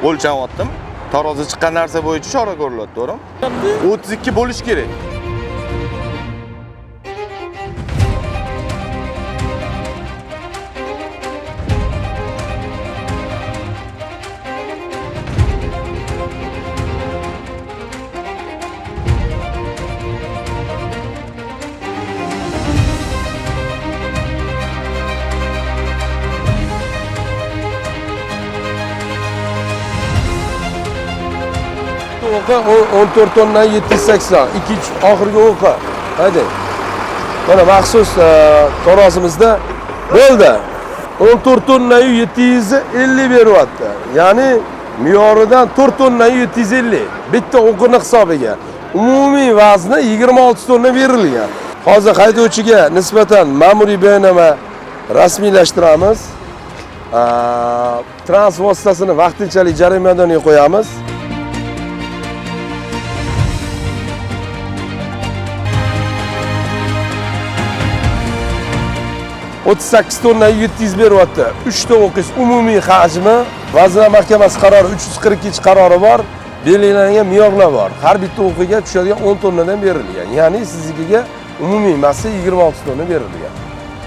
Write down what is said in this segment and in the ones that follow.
o'lchanyaptim. Tarozi chiqqan narsa bo'yicha chora ko'rilyapti, to'g'rimi? 32 bo'lish kerak. O'qi 14 tonna 780, oxirgi o'qi. Haydi. Mana maxsus tarozimizda bo'ldi. 14 tonna 750 beryapti. Ya'ni me'yoridan 4 tonna 750. Bitta o'qini hisobiga. Umumiy vazni 26 tonna berilgan. Hozir haydovchiga nisbatan ma'muriy bayonnoma rasmiylashtiramiz. Transport vositasini vaqtinchalik jarimadan qo'yamiz. 38 tonna 700 beryapti. 3 ta o'qish umumiy hajmi, Vazirlar Mahkamasi qarori 342 qarori bor, belgilangan me'yorlar bor. Har bitta o'qiga tushadigan 10 tonnadan berilgan. Ya'ni siznikiga umumiy massa 26 tonna berilgan.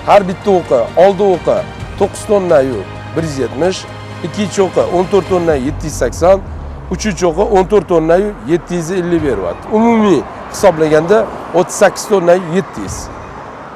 Har bitta o'qi, oldi o'qi 9 tonna 170, ikkinchi o'qi 14 tonna 780, uchinchi o'qi 14 tonna 750 beryapti. Umumiy hisoblaganda 38 tonna 700.